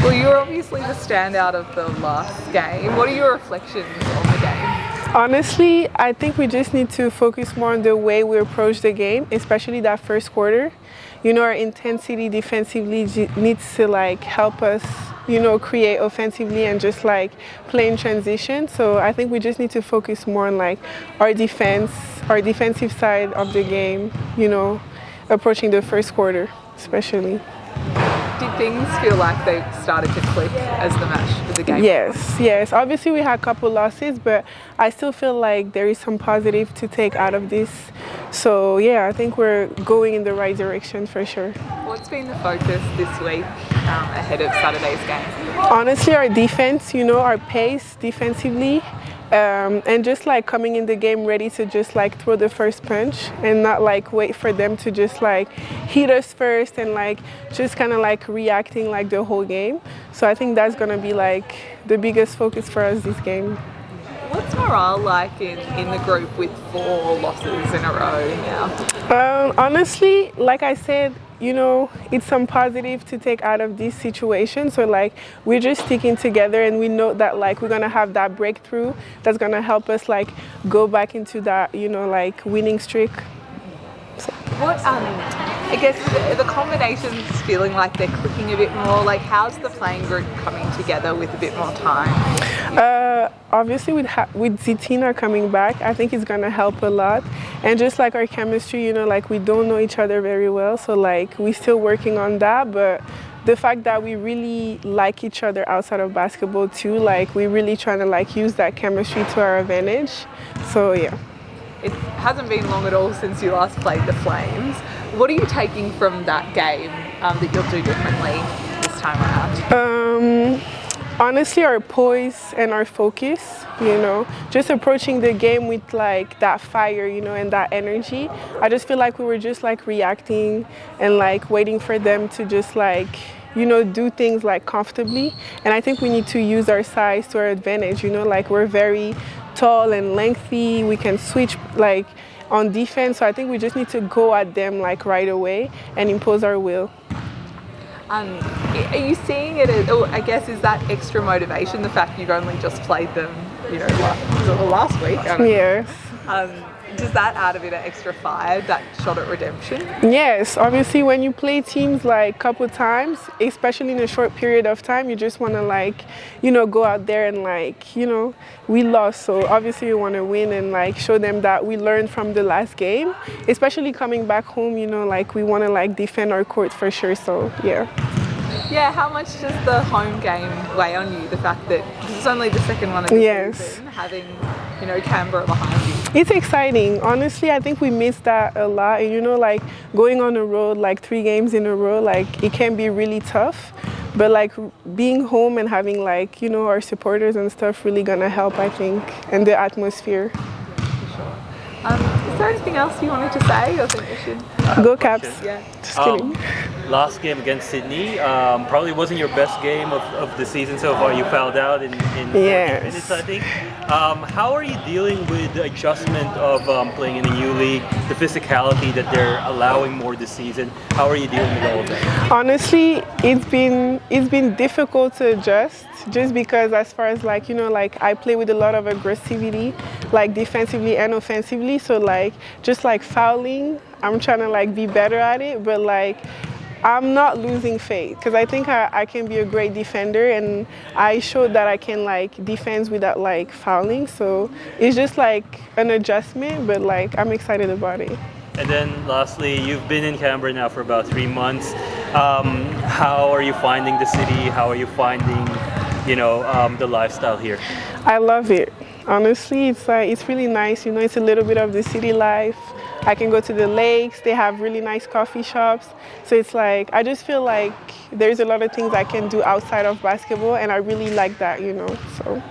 Well, you're obviously the standout of the last game. What are your reflections on the game? Honestly, I think we just need to focus more on the way we approach the game, especially that first quarter. Our intensity defensively needs to help us, create offensively and just play in transition. So I think we just need to focus more on our defense, our defensive side of the game, approaching the first quarter, especially. Did things feel like they started to click as the game? Yes. Obviously, we had a couple losses, but I still feel like there is some positive to take out of this. So, yeah, I think we're going in the right direction for sure. What's been the focus this week ahead of Saturday's game? Honestly, our defense, our pace defensively. And just coming in the game ready to just throw the first punch and not wait for them to just hit us first and just kind of reacting the whole game. So I think that's gonna be the biggest focus for us this game. What's morale like in the group with 4 losses in a row now? Honestly, like I said, it's some positive to take out of this situation. So we're just sticking together and we know that we're gonna have that breakthrough that's gonna help us go back into that, winning streak. So. What I guess the combinations feeling like they're clicking a bit more. How's the playing group coming together with a bit more time? Obviously, with Zitina coming back, I think it's gonna help a lot. And just our chemistry, we don't know each other very well, so we're still working on that. But the fact that we really like each other outside of basketball too, we're really trying to use that chemistry to our advantage. So yeah. It hasn't been long at all since you last played the Flames. What are you taking from that game that you'll do differently this time around? Honestly, our poise and our focus, just approaching the game with that fire, and that energy. I just feel we were just reacting and waiting for them to just do things comfortably. And I think we need to use our size to our advantage, we're very tall and lengthy. We can switch on defense. So I think we just need to go at them right away and impose our will. Are you seeing it as, I guess, is that extra motivation, the fact you've only just played them, last week? Yes. Does that add a bit of extra fire, that shot at redemption? Yes, obviously when you play teams a couple times, especially in a short period of time, you just want to go out there and we lost, so obviously we want to win and show them that we learned from the last game, especially coming back home, we want to defend our court for sure, so yeah. Yeah, how much does the home game weigh on you? The fact that this is only the second one of the season, having Canberra behind you. It's exciting. Honestly, I think we missed that a lot. And going on the road 3 games in a row, it can be really tough. But being home and having our supporters and stuff really gonna help, I think, and the atmosphere. Is there anything else you wanted to say? I think we should go Caps. Yeah. Just kidding. Last game against Sydney probably wasn't your best game of the season so far. You fouled out in 14 minutes, I think. How are you dealing with the adjustment of playing in a new league, the physicality that they're allowing more this season? How are you dealing with all of that? Honestly, it's been difficult to adjust, just because as far as I play with a lot of aggressivity, defensively and offensively. So just fouling, I'm trying to be better at it, but I'm not losing faith, because I think I can be a great defender, and I showed that I can defend without fouling. So it's just an adjustment, but I'm excited about it. And then lastly, you've been in Canberra now for about 3 months. How are you finding the city? How are you finding the lifestyle here? I love it. Honestly, it's really nice. It's a little bit of the city life. I can go to the lakes. They have really nice coffee shops. So it's I just feel there's a lot of things I can do outside of basketball, and I really like that, so.